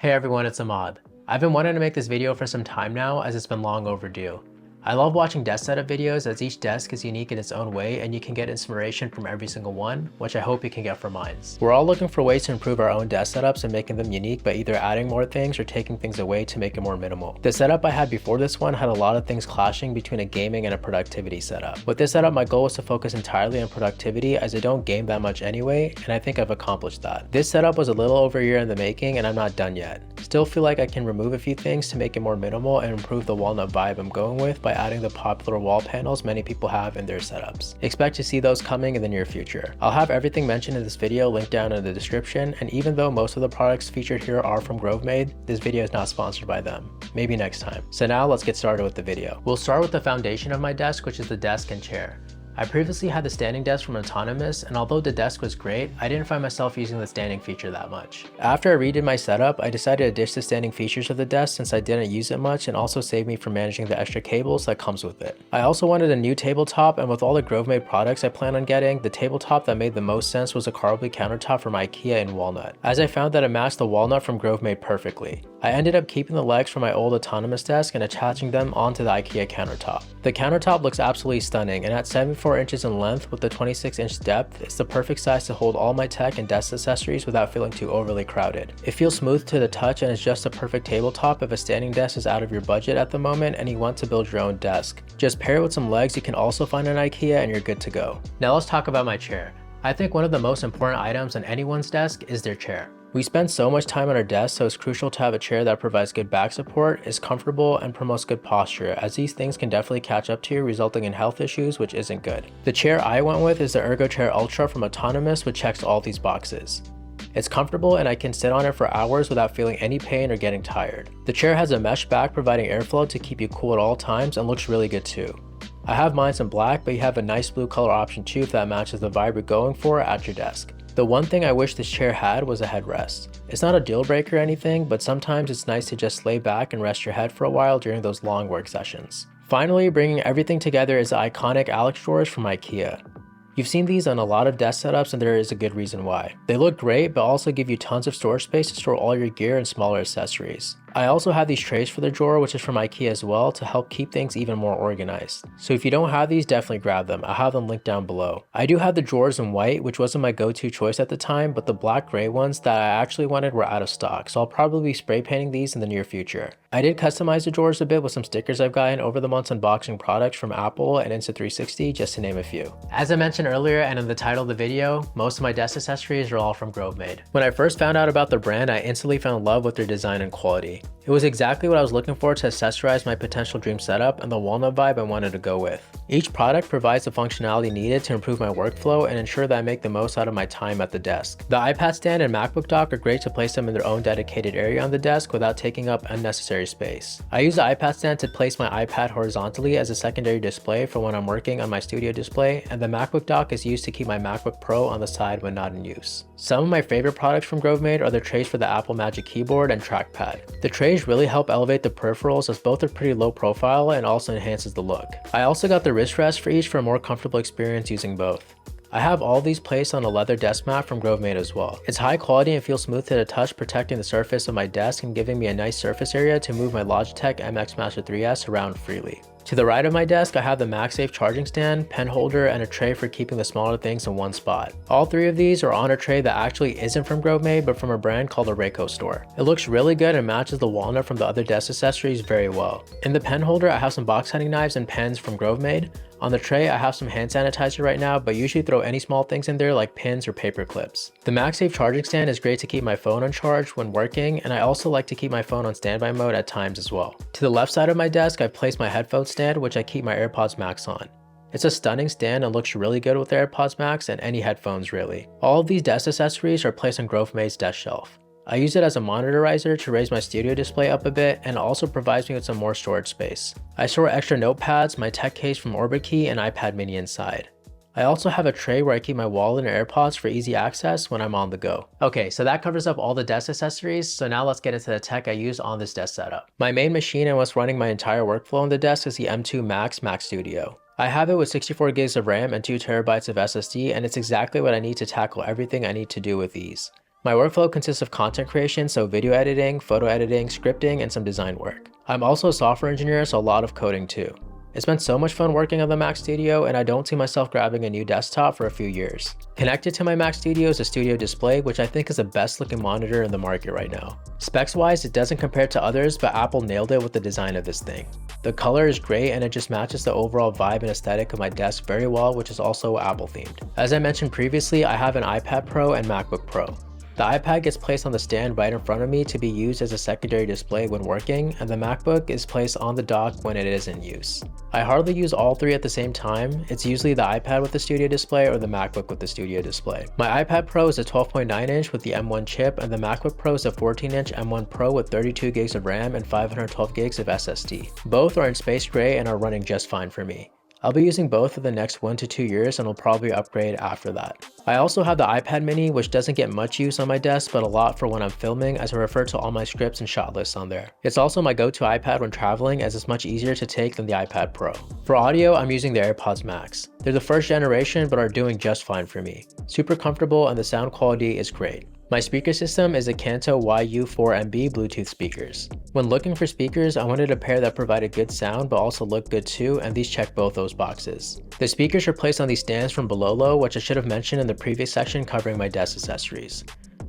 Hey everyone, it's Ahmad. I've been wanting to make this video for some time now as it's been long overdue. I love watching desk setup videos as each desk is unique in its own way and you can get inspiration from every single one, which I hope you can get from mine. We're all looking for ways to improve our own desk setups and making them unique by either adding more things or taking things away to make it more minimal. The setup I had before this one had a lot of things clashing between a gaming and a productivity setup. With this setup, my goal was to focus entirely on productivity as I don't game that much anyway, and I think I've accomplished that. This setup was a little over a year in the making and I'm not done yet. Still feel like I can remove a few things to make it more minimal and improve the walnut vibe I'm going with by adding the popular wall panels many people have in their setups. Expect to see those coming in the near future. I'll have everything mentioned in this video linked down in the description, and even though most of the products featured here are from Grovemade, this video is not sponsored by them. Maybe next time. So now let's get started with the video. We'll start with the foundation of my desk, which is the desk and chair. I previously had the standing desk from Autonomous, and although the desk was great, I didn't find myself using the standing feature that much. After I redid my setup, I decided to ditch the standing features of the desk since I didn't use it much and also saved me from managing the extra cables that comes with it. I also wanted a new tabletop, and with all the Grovemade products I plan on getting, the tabletop that made the most sense was a carbon countertop from IKEA in walnut, as I found that it matched the walnut from Grovemade perfectly. I ended up keeping the legs from my old Autonomous desk and attaching them onto the IKEA countertop. The countertop looks absolutely stunning, and at 74 inches in length with the 26-inch depth, it's the perfect size to hold all my tech and desk accessories without feeling too overly crowded. It feels smooth to the touch and is just a perfect tabletop if a standing desk is out of your budget at the moment and you want to build your own desk. Just pair it with some legs you can also find in IKEA and you're good to go. Now let's talk about my chair. I think one of the most important items on anyone's desk is their chair. We spend so much time on our desk, so it's crucial to have a chair that provides good back support, is comfortable, and promotes good posture, as these things can definitely catch up to you, resulting in health issues, which isn't good. The chair I went with is the Ergo Chair Ultra from Autonomous, which checks all these boxes. It's comfortable and I can sit on it for hours without feeling any pain or getting tired. The chair has a mesh back providing airflow to keep you cool at all times and looks really good too. I have mine in black, but you have a nice blue color option too if that matches the vibe you're going for at your desk. The one thing I wish this chair had was a headrest. It's not a deal breaker or anything, but sometimes it's nice to just lay back and rest your head for a while during those long work sessions. Finally, bringing everything together is the iconic Alex drawers from IKEA. You've seen these on a lot of desk setups and there is a good reason why. They look great, but also give you tons of storage space to store all your gear and smaller accessories. I also have these trays for the drawer, which is from IKEA as well, to help keep things even more organized. So if you don't have these, definitely grab them. I'll have them linked down below. I do have the drawers in white, which wasn't my go-to choice at the time, but the black gray ones that I actually wanted were out of stock, so I'll probably be spray painting these in the near future. I did customize the drawers a bit with some stickers I've gotten over the months unboxing products from Apple and Insta360, just to name a few. As I mentioned earlier and in the title of the video, most of my desk accessories are all from Grovemade. When I first found out about the brand, I instantly fell in love with their design and quality. It was exactly what I was looking for to accessorize my potential dream setup and the walnut vibe I wanted to go with. Each product provides the functionality needed to improve my workflow and ensure that I make the most out of my time at the desk. The iPad stand and MacBook dock are great to place them in their own dedicated area on the desk without taking up unnecessary space. I use the iPad stand to place my iPad horizontally as a secondary display for when I'm working on my studio display, and the MacBook dock is used to keep my MacBook Pro on the side when not in use. Some of my favorite products from Grovemade are the trays for the Apple Magic Keyboard and trackpad. The trays really help elevate the peripherals as both are pretty low profile and also enhances the look. I also got the wrist rest for each for a more comfortable experience using both. I have all these placed on a leather desk mat from Grovemade as well. It's high quality and feels smooth to the touch, protecting the surface of my desk and giving me a nice surface area to move my Logitech MX Master 3S around freely. To the right of my desk, I have the MagSafe charging stand, pen holder, and a tray for keeping the smaller things in one spot. All three of these are on a tray that actually isn't from Grovemade, but from a brand called the Reiko Store. It looks really good and matches the walnut from the other desk accessories very well. In the pen holder, I have some box hunting knives and pens from Grovemade. On the tray, I have some hand sanitizer right now, but usually throw any small things in there like pins or paper clips. The MagSafe charging stand is great to keep my phone on charge when working, and I also like to keep my phone on standby mode at times as well. To the left side of my desk, I've placed my headphone stand, which I keep my AirPods Max on. It's a stunning stand and looks really good with the AirPods Max and any headphones really. All of these desk accessories are placed on Grovemade's desk shelf. I use it as a monitorizer to raise my studio display up a bit, and it also provides me with some more storage space. I store extra notepads, my tech case from OrbitKey, and iPad mini inside. I also have a tray where I keep my wallet and AirPods for easy access when I'm on the go. Okay, so that covers up all the desk accessories, so now let's get into the tech I use on this desk setup. My main machine and what's running my entire workflow on the desk is the M2 Max Mac Studio. I have it with 64 gigs of RAM and 2 terabytes of SSD, and it's exactly what I need to tackle everything I need to do with ease. My workflow consists of content creation, so video editing, photo editing, scripting, and some design work. I'm also a software engineer, so a lot of coding too. It's been so much fun working on the Mac Studio, and I don't see myself grabbing a new desktop for a few years. Connected to my Mac Studio is a Studio Display, which I think is the best looking monitor in the market right now. Specs wise, it doesn't compare to others, but Apple nailed it with the design of this thing. The color is great and it just matches the overall vibe and aesthetic of my desk very well, which is also Apple themed. As I mentioned previously, I have an iPad Pro and MacBook Pro. The iPad gets placed on the stand right in front of me to be used as a secondary display when working, and the MacBook is placed on the dock when it is in use. I hardly use all three at the same time. It's usually the iPad with the Studio Display or the MacBook with the Studio Display. My iPad Pro is a 12.9 inch with the M1 chip, and the MacBook Pro is a 14 inch M1 Pro with 32 gigs of RAM and 512 gigs of SSD. Both are in space gray and are running just fine for me. I'll be using both for the next 1 to 2 years and will probably upgrade after that. I also have the iPad mini, which doesn't get much use on my desk but a lot for when I'm filming, as I refer to all my scripts and shot lists on there. It's also my go-to iPad when traveling, as it's much easier to take than the iPad Pro. For audio, I'm using the AirPods Max. They're the first generation but are doing just fine for me. Super comfortable and the sound quality is great. My speaker system is a Kanto YU4MB Bluetooth speakers. When looking for speakers, I wanted a pair that provided good sound but also looked good too, and these check both those boxes. The speakers are placed on these stands from Bololo, which I should have mentioned in the previous section covering my desk accessories.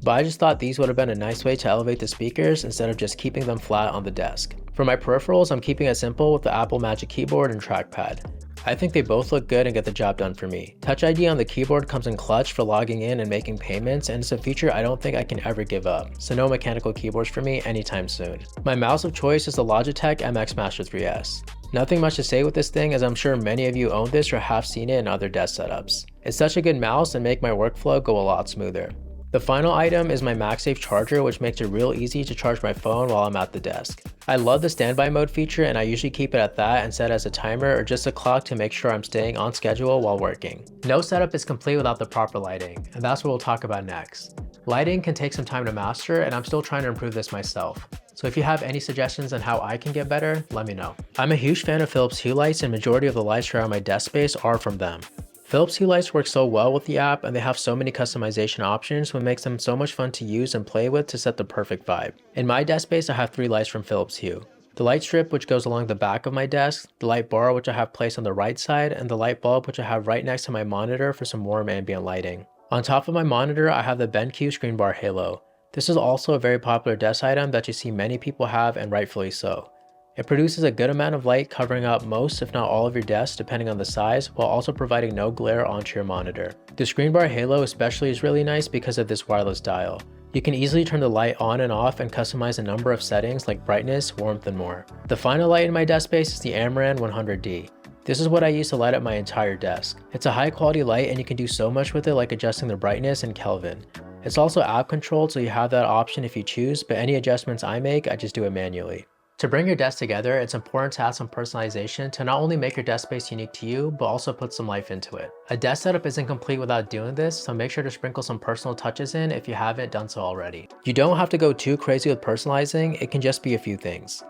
But I just thought these would have been a nice way to elevate the speakers instead of just keeping them flat on the desk. For my peripherals, I'm keeping it simple with the Apple Magic Keyboard and trackpad. I think they both look good and get the job done for me. Touch ID on the keyboard comes in clutch for logging in and making payments, and it's a feature I don't think I can ever give up, so no mechanical keyboards for me anytime soon. My mouse of choice is the Logitech MX Master 3S. Nothing much to say with this thing, as I'm sure many of you own this or have seen it in other desk setups. It's such a good mouse and make my workflow go a lot smoother. The final item is my MagSafe charger, which makes it real easy to charge my phone while I'm at the desk. I love the standby mode feature, and I usually keep it at that and set as a timer or just a clock to make sure I'm staying on schedule while working. No setup is complete without the proper lighting, and that's what we'll talk about next. Lighting can take some time to master, and I'm still trying to improve this myself. So if you have any suggestions on how I can get better, let me know. I'm a huge fan of Philips Hue lights, and majority of the lights around my desk space are from them. Philips Hue lights work so well with the app, and they have so many customization options, which makes them so much fun to use and play with to set the perfect vibe. In my desk space, I have 3 lights from Philips Hue. The light strip, which goes along the back of my desk, the light bar, which I have placed on the right side, and the light bulb, which I have right next to my monitor for some warm ambient lighting. On top of my monitor, I have the BenQ screen bar halo. This is also a very popular desk item that you see many people have, and rightfully so. It produces a good amount of light, covering up most if not all of your desk depending on the size, while also providing no glare onto your monitor. The screen bar halo especially is really nice because of this wireless dial. You can easily turn the light on and off and customize a number of settings like brightness, warmth, and more. The final light in my desk space is the Amaran 100D. This is what I use to light up my entire desk. It's a high quality light and you can do so much with it, like adjusting the brightness and Kelvin. It's also app controlled, so you have that option if you choose, but any adjustments I make, I just do it manually. To bring your desk together, it's important to add some personalization to not only make your desk space unique to you, but also put some life into it. A desk setup isn't complete without doing this, so make sure to sprinkle some personal touches in if you haven't done so already. You don't have to go too crazy with personalizing, it can just be a few things.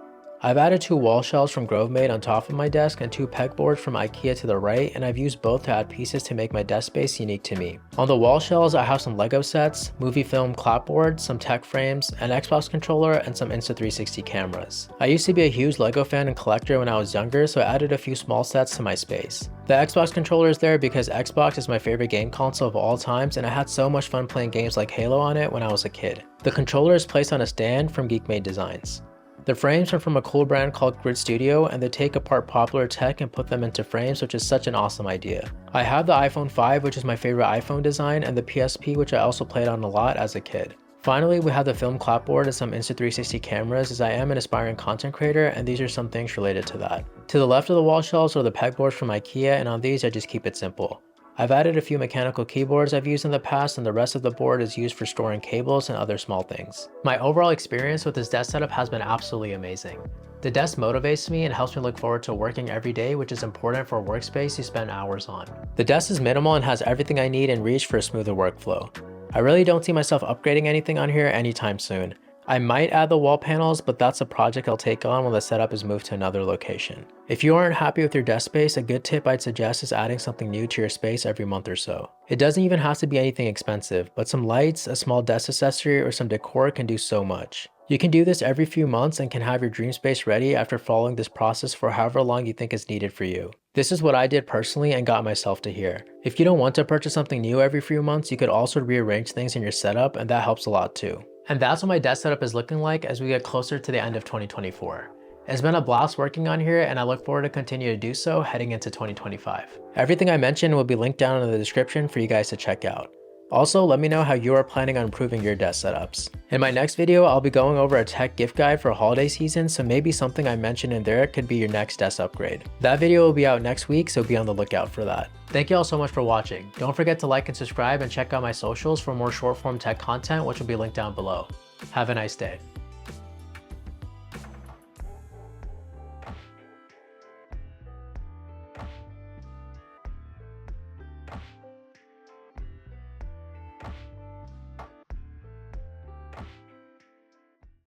I've added 2 wall shelves from Grovemade on top of my desk and 2 pegboards from IKEA to the right, and I've used both to add pieces to make my desk space unique to me. On the wall shelves, I have some Lego sets, movie film clapboards, some tech frames, an Xbox controller, and some Insta360 cameras. I used to be a huge Lego fan and collector when I was younger, so I added a few small sets to my space. The Xbox controller is there because Xbox is my favorite game console of all times, and I had so much fun playing games like Halo on it when I was a kid. The controller is placed on a stand from Geekmade Designs. The frames are from a cool brand called Grid Studio, and they take apart popular tech and put them into frames, which is such an awesome idea. I have the iPhone 5, which is my favorite iPhone design, and the PSP, which I also played on a lot as a kid. Finally, we have the film clapboard and some Insta360 cameras, as I am an aspiring content creator, and these are some things related to that. To the left of the wall shelves are the pegboards from IKEA, and on these I just keep it simple. I've added a few mechanical keyboards I've used in the past, and the rest of the board is used for storing cables and other small things. My overall experience with this desk setup has been absolutely amazing. The desk motivates me and helps me look forward to working every day, which is important for a workspace you spend hours on. The desk is minimal and has everything I need in reach for a smoother workflow. I really don't see myself upgrading anything on here anytime soon. I might add the wall panels, but that's a project I'll take on when the setup is moved to another location. If you aren't happy with your desk space, a good tip I'd suggest is adding something new to your space every month or so. It doesn't even have to be anything expensive, but some lights, a small desk accessory, or some decor can do so much. You can do this every few months and can have your dream space ready after following this process for however long you think is needed for you. This is what I did personally and got myself to here. If you don't want to purchase something new every few months, you could also rearrange things in your setup, and that helps a lot too. And that's what my desk setup is looking like as we get closer to the end of 2024. It's been a blast working on here, and I look forward to continue to do so heading into 2025. Everything I mentioned will be linked down in the description for you guys to check out. Also, let me know how you are planning on improving your desk setups. In my next video, I'll be going over a tech gift guide for holiday season, so maybe something I mentioned in there could be your next desk upgrade. That video will be out next week, so be on the lookout for that. Thank you all so much for watching. Don't forget to like and subscribe and check out my socials for more short form tech content, which will be linked down below. Have a nice day.